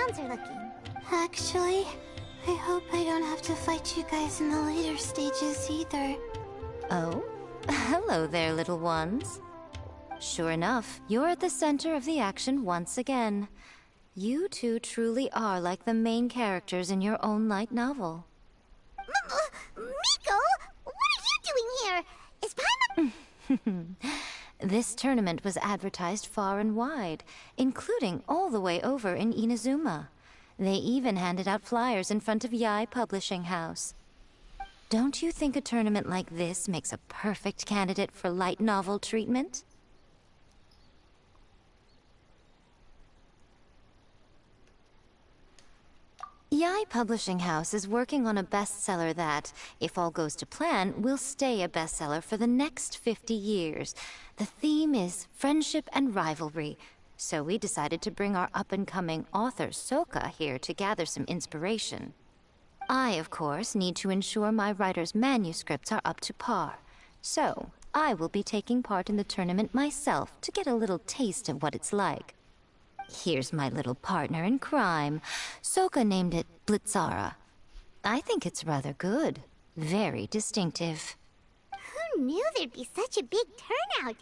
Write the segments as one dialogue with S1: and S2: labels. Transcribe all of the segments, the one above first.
S1: grounds are looking.
S2: Actually, I hope I don't have to fight you guys in the later stages either.
S3: Oh? Hello there, little ones. Sure enough, you're at the center of the action once again. You two truly are like the main characters in your own light novel.
S1: Miko, what are you doing here? Is Paimon...
S3: This tournament was advertised far and wide, including all the way over in Inazuma. They even handed out flyers in front of Yae Publishing House. Don't you think a tournament like this makes a perfect candidate for light novel treatment? Yae Publishing House is working on a bestseller that, if all goes to plan, will stay a bestseller for the next 50 years. The theme is friendship and rivalry, so we decided to bring our up-and-coming author, Soka, here to gather some inspiration. I, of course, need to ensure my writer's manuscripts are up to par. So, I will be taking part in the tournament myself to get a little taste of what it's like. Here's my little partner in crime. Soka named it Blitzara. I think it's rather good. Very distinctive.
S1: Who knew there'd be such a big turnout?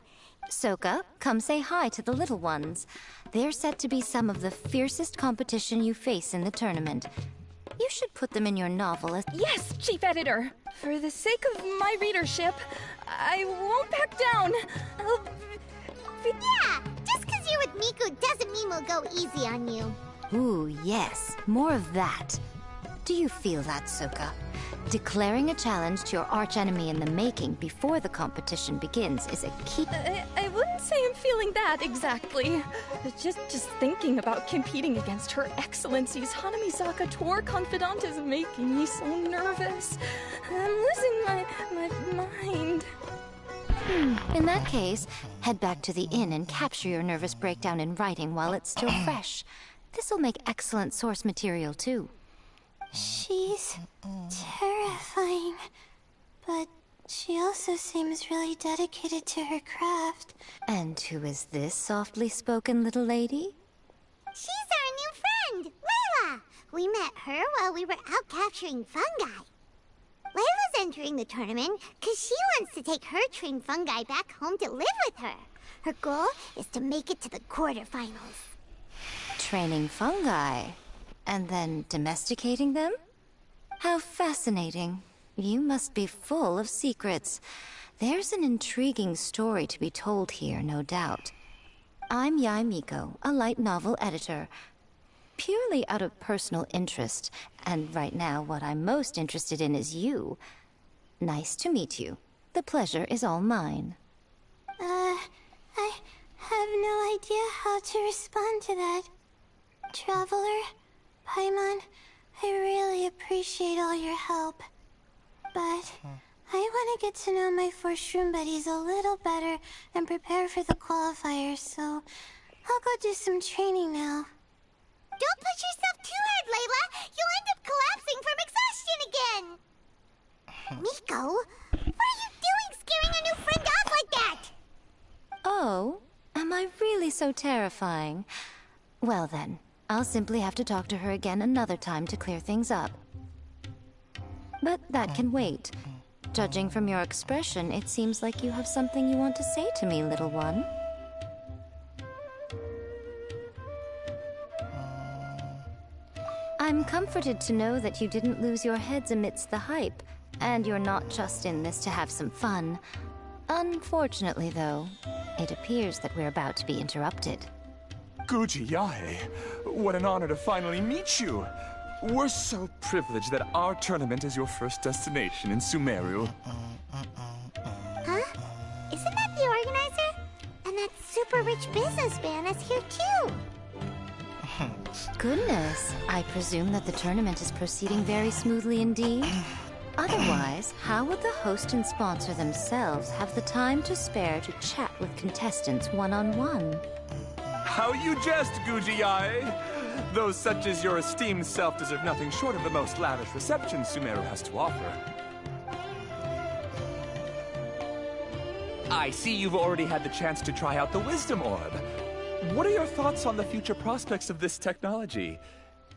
S3: Soka, come say hi to the little ones. They're set to be some of the fiercest competition you face in the tournament. You should put them in your novel as...
S4: Yes, Chief Editor! For the sake of my readership, I won't back down.
S1: Yeah, just because you're with Miku doesn't mean we'll go easy on you.
S3: Ooh, yes. More of that. Do you feel that, Soka? Declaring a challenge to your archenemy in the making before the competition begins is a key...
S4: I wouldn't say I'm feeling that exactly. Just thinking about competing against Her Excellency's Hanamizaka tour confidant is making me so nervous. I'm losing my mind.
S3: In that case, head back to the inn and capture your nervous breakdown in writing while it's still fresh. This'll make excellent source material, too.
S2: She's terrifying, but she also seems really dedicated to her craft.
S3: And who is this softly spoken little lady?
S1: She's our new friend, Layla. We met her while we were out capturing fungi. Layla's entering the tournament because she wants to take her trained fungi back home to live with her. Her goal is to make it to the quarterfinals.
S3: Training fungi? And then domesticating them? How fascinating. You must be full of secrets. There's an intriguing story to be told here, no doubt. I'm Yae Miko, a light novel editor. Purely out of personal interest, and right now what I'm most interested in is you. Nice to meet you. The pleasure is all mine.
S2: I have no idea how to respond to that. Traveler, Paimon, I really appreciate all your help. But I want to get to know my 4 shroom buddies a little better and prepare for the qualifiers, so I'll go do some training now.
S1: Don't push yourself too hard, Layla! You'll end up collapsing from exhaustion again! Miko, what are you doing scaring a new friend off like that?
S3: Oh, am I really so terrifying? Well then, I'll simply have to talk to her again another time to clear things up. But that can wait. Judging from your expression, it seems like you have something you want to say to me, little one. I'm comforted to know that you didn't lose your heads amidst the hype, and you're not just in this to have some fun. Unfortunately, though, it appears that we're about to be interrupted.
S5: Guji Yae, what an honor to finally meet you. We're so privileged that our tournament is your first destination in Sumeru.
S1: Huh? Isn't that the organizer? And that super rich businessman is here too.
S3: Goodness, I presume that the tournament is proceeding very smoothly indeed. Otherwise, how would the host and sponsor themselves have the time to spare to chat with contestants one-on-one?
S5: How you jest, Guji Yae! Those such as your esteemed self deserve nothing short of the most lavish reception Sumeru has to offer. I see you've already had the chance to try out the Wisdom Orb. What are your thoughts on the future prospects of this technology?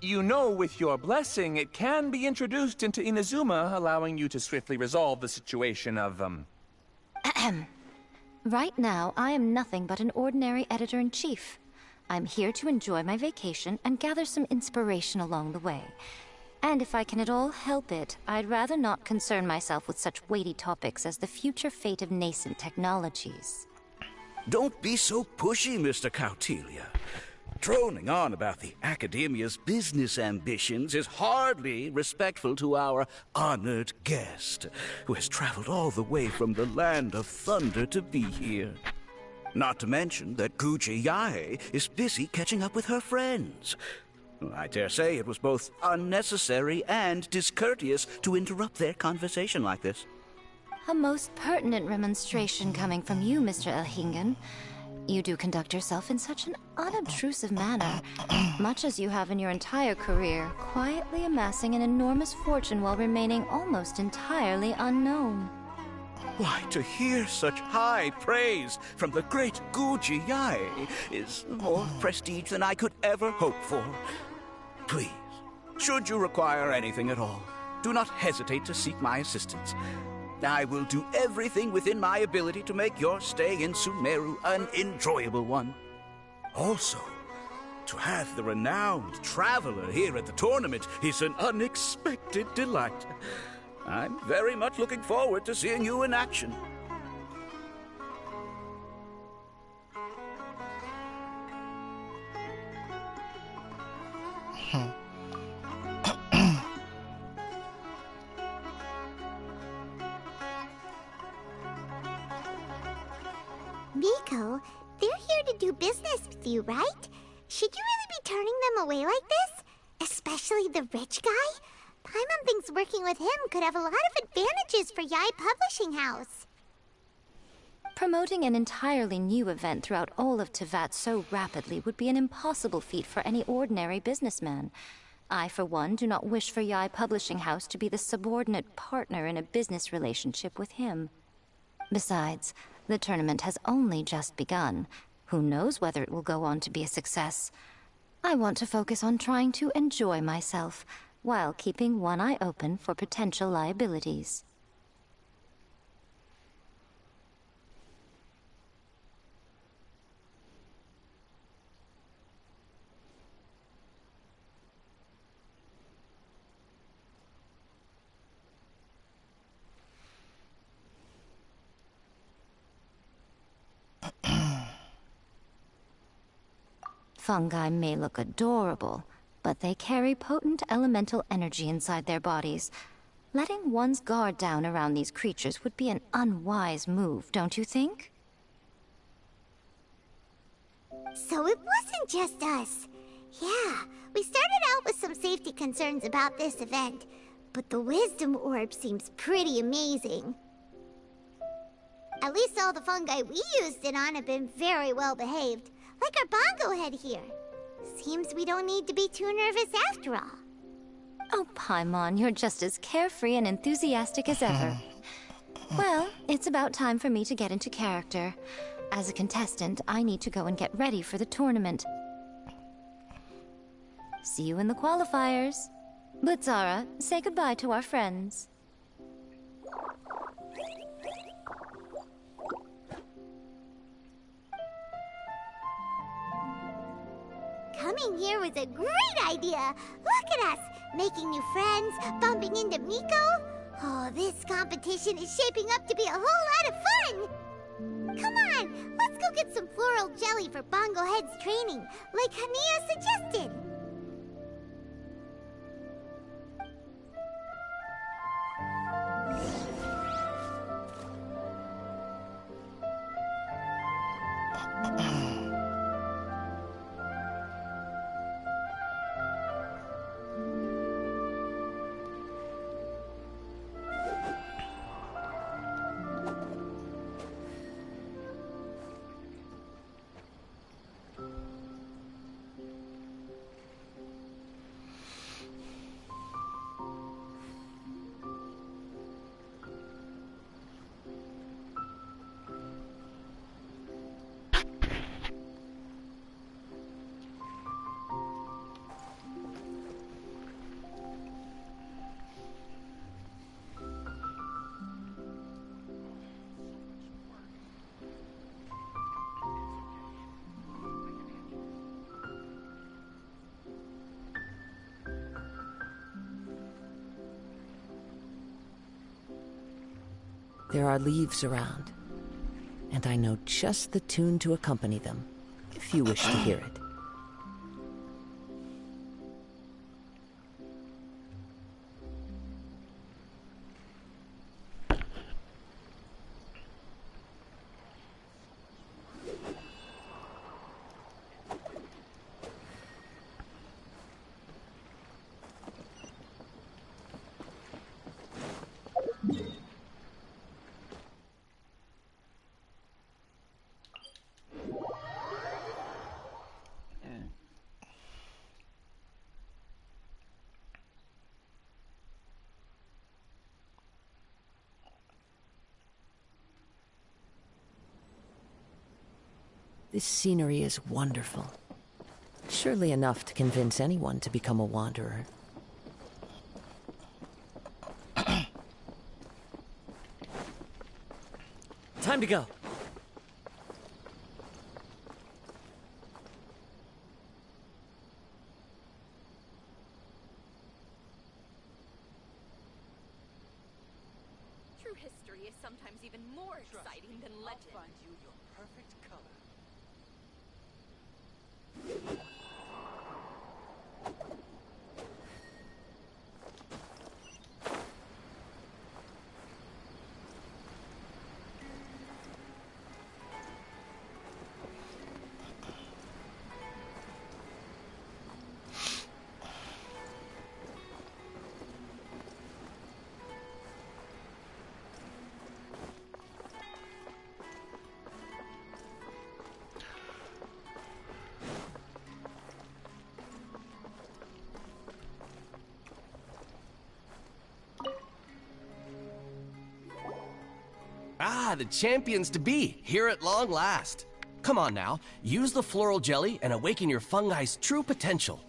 S5: You know, with your blessing, it can be introduced into Inazuma, allowing you to swiftly resolve the situation of,
S3: Right now, I am nothing but an ordinary editor-in-chief. I'm here to enjoy my vacation and gather some inspiration along the way. And if I can at all help it, I'd rather not concern myself with such weighty topics as the future fate of nascent technologies.
S6: Don't be so pushy, Mr. Cautelia. Droning on about the Academia's business ambitions is hardly respectful to our honored guest, who has traveled all the way from the land of thunder to be here. Not to mention that Guji Yae is busy catching up with her friends. I dare say it was both unnecessary and discourteous to interrupt their conversation like this.
S3: A most pertinent remonstration coming from you, Mr. Elhingen. You do conduct yourself in such an unobtrusive manner, much as you have in your entire career, quietly amassing an enormous fortune while remaining almost entirely unknown.
S6: Why, to hear such high praise from the great Guji Yae is more prestige than I could ever hope for. Please, should you require anything at all, do not hesitate to seek my assistance. I will do everything within my ability to make your stay in Sumeru an enjoyable one. Also, to have the renowned traveler here at the tournament is an unexpected delight. I'm very much looking forward to seeing you in action.
S1: Miko, they're here to do business with you, right? Should you really be turning them away like this? Especially the rich guy? Paimon thinks working with him could have a lot of advantages for Yae Publishing House.
S3: Promoting an entirely new event throughout all of Teyvat so rapidly would be an impossible feat for any ordinary businessman. I, for one, do not wish for Yae Publishing House to be the subordinate partner in a business relationship with him. Besides, the tournament has only just begun. Who knows whether it will go on to be a success? I want to focus on trying to enjoy myself, while keeping one eye open for potential liabilities. Fungi may look adorable, but they carry potent elemental energy inside their bodies. Letting one's guard down around these creatures would be an unwise move, don't you think?
S1: So it wasn't just us. Yeah, we started out with some safety concerns about this event, but the wisdom orb seems pretty amazing. At least all the fungi we used it on have been very well behaved, like our bongo head here. Seems we don't need to be too nervous after all.
S3: Oh, Paimon, you're just as carefree and enthusiastic as ever. Well, it's about time for me to get into character. As a contestant, I need to go and get ready for the tournament. See you in the qualifiers. Blitzara, say goodbye to our friends.
S1: Coming here was a great idea. Look at us, making new friends, bumping into Miko. Oh, this competition is shaping up to be a whole lot of fun. Come on, let's go get some floral jelly for Bongo Head's training, like Hania suggested.
S7: There are leaves around, and I know just the tune to accompany them, if you wish to hear it. This scenery is wonderful. Surely enough to convince anyone to become a wanderer.
S8: Time to go.
S4: True history is sometimes even more exciting than legend.
S8: I'll find you your perfect color.
S9: Ah, the champions to be, here at long last. Come on now, use the floral jelly and awaken your fungi's true potential.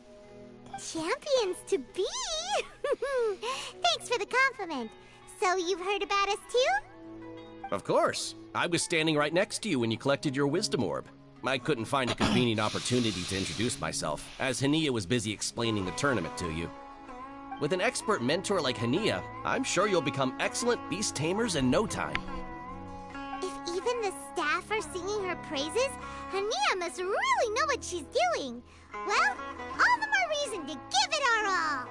S1: Champions to be? Thanks for the compliment. So you've heard about us too?
S9: Of course. I was standing right next to you when you collected your wisdom orb. I couldn't find a convenient opportunity to introduce myself, as Hania was busy explaining the tournament to you. With an expert mentor like Hania, I'm sure you'll become excellent beast tamers in no time.
S1: If even the staff are singing her praises, Hania must really know what she's doing. Well, all the more reason to give it our all.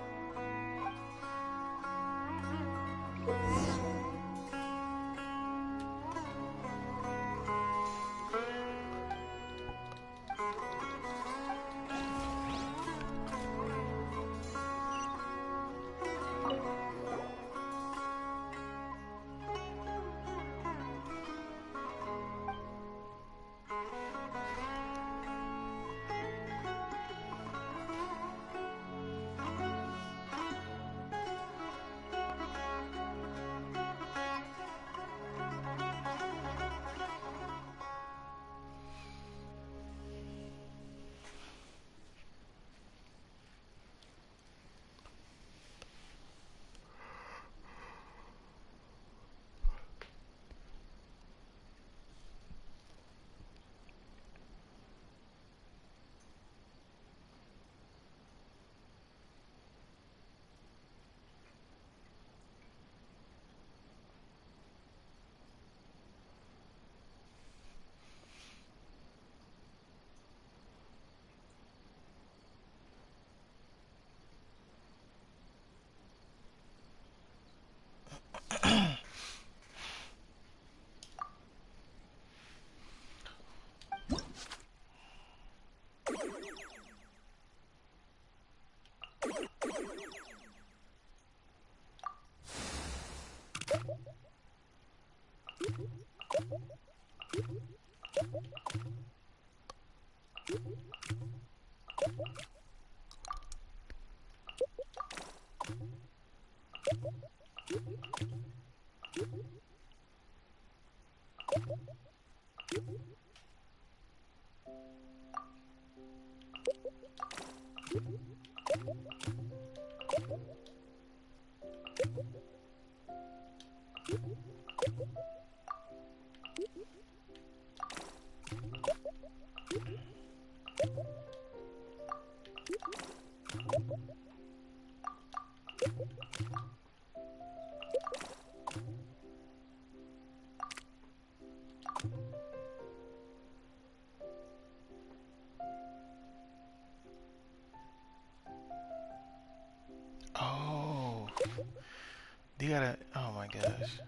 S10: You gotta. Oh my gosh.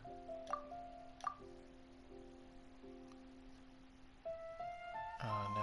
S10: Oh no.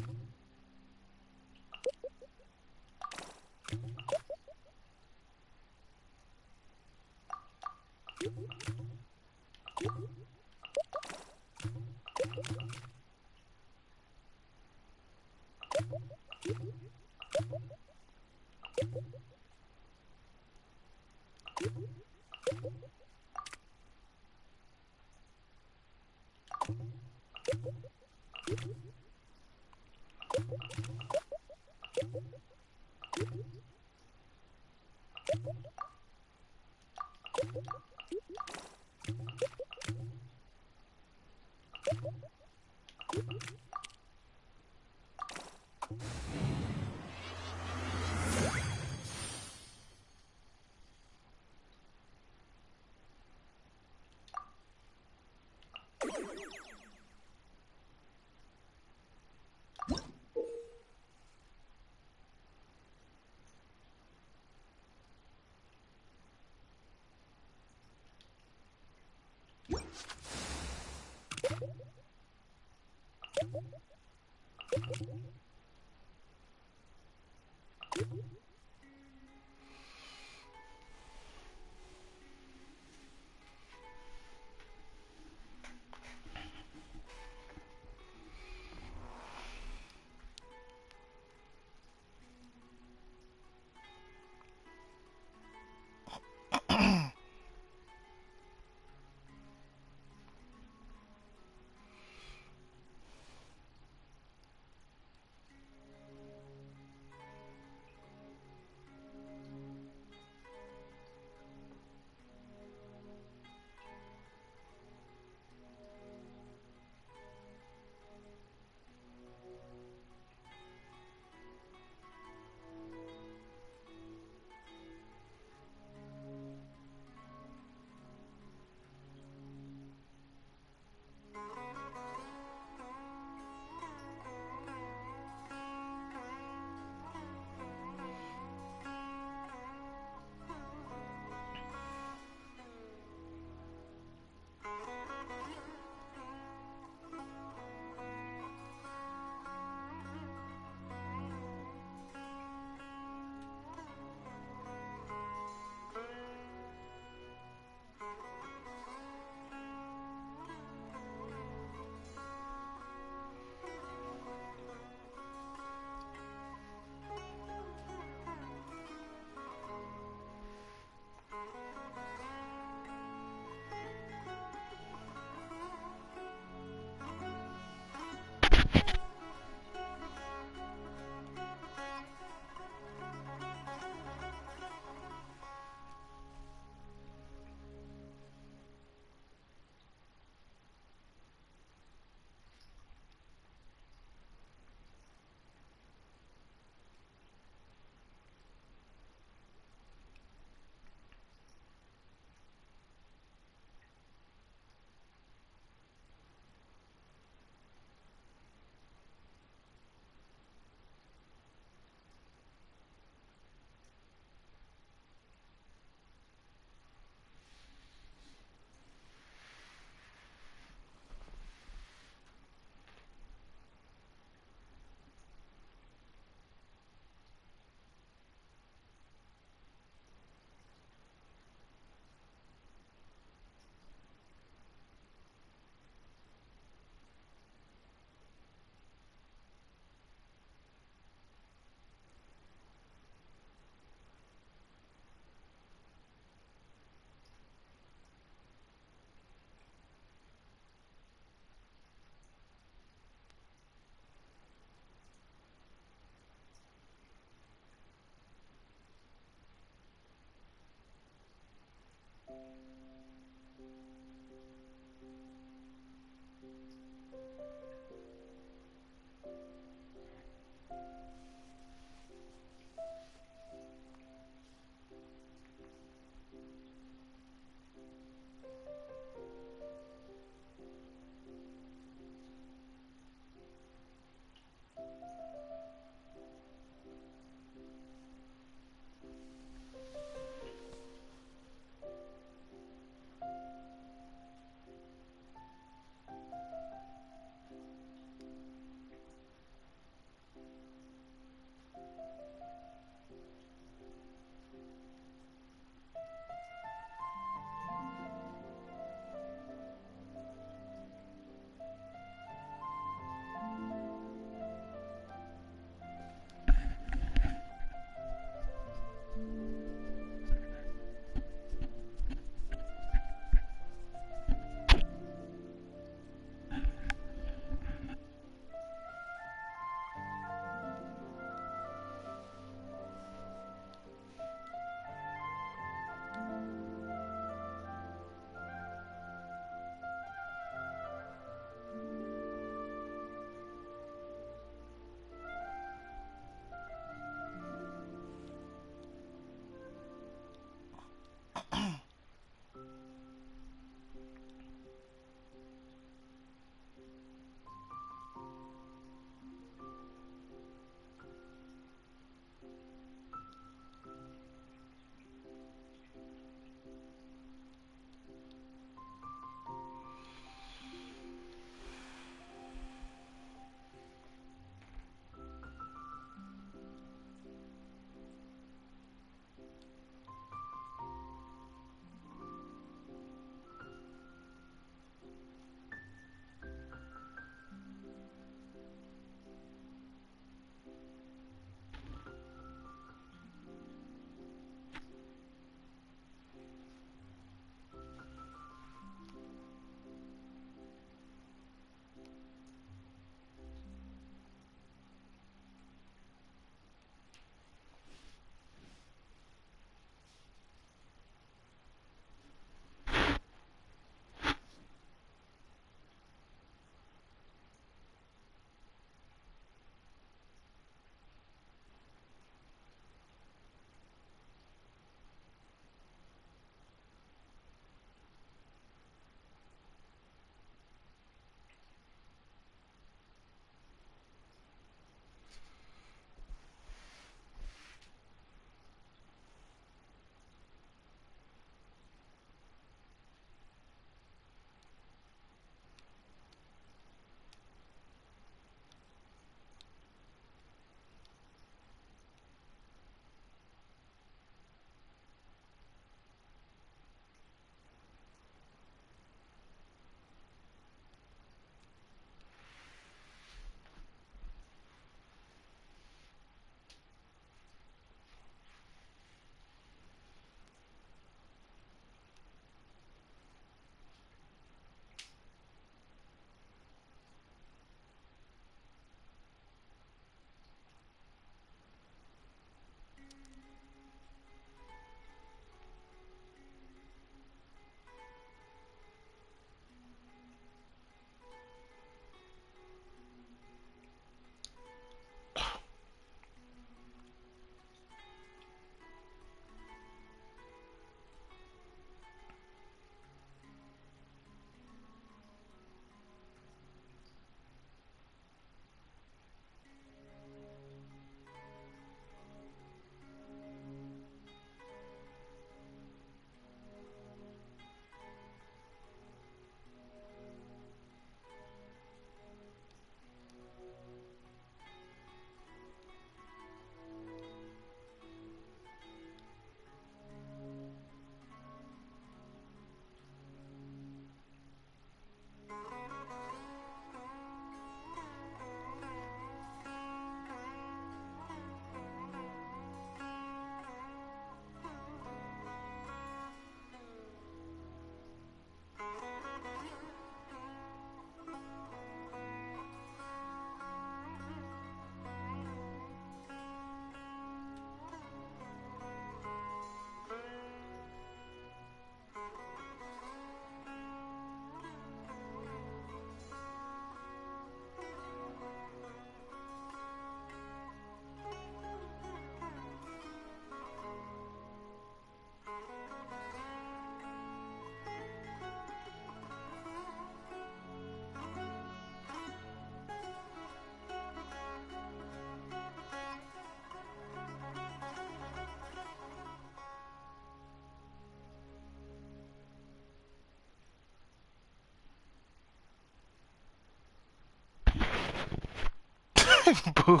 S10: Boo.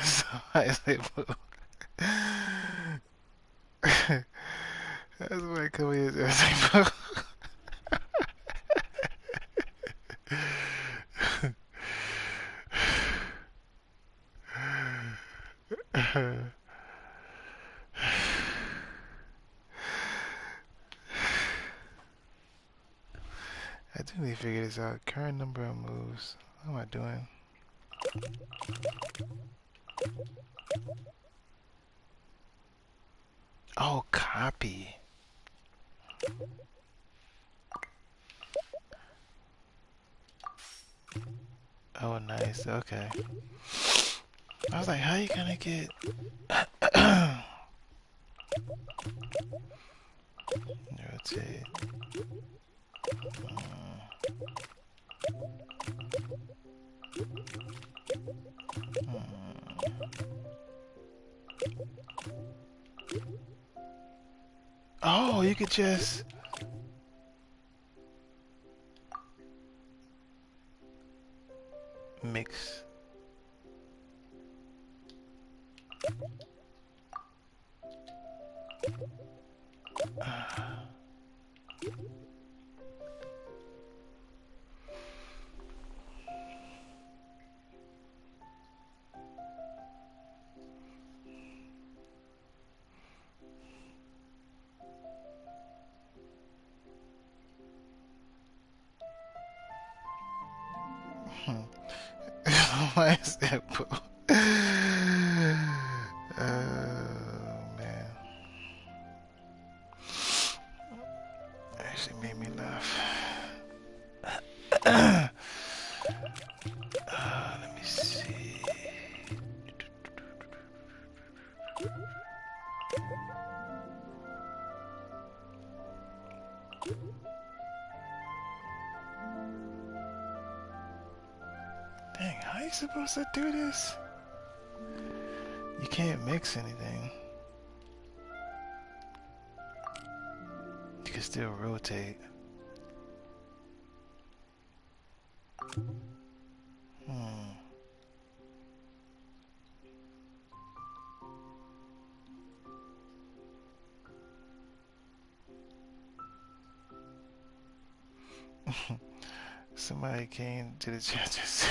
S10: So I say boo. That's why I come here and say boo. I do need to figure this out. Current number of moves. What am I doing? Oh, copy. Oh, nice. Okay. I was like, how you gonna get... Rotate. Oh, you could just... mix. Why is that? Oh man, actually made me laugh. Let me see. Dang, how are you supposed to do this? You can't mix anything. You can still rotate. Somebody came to the judges.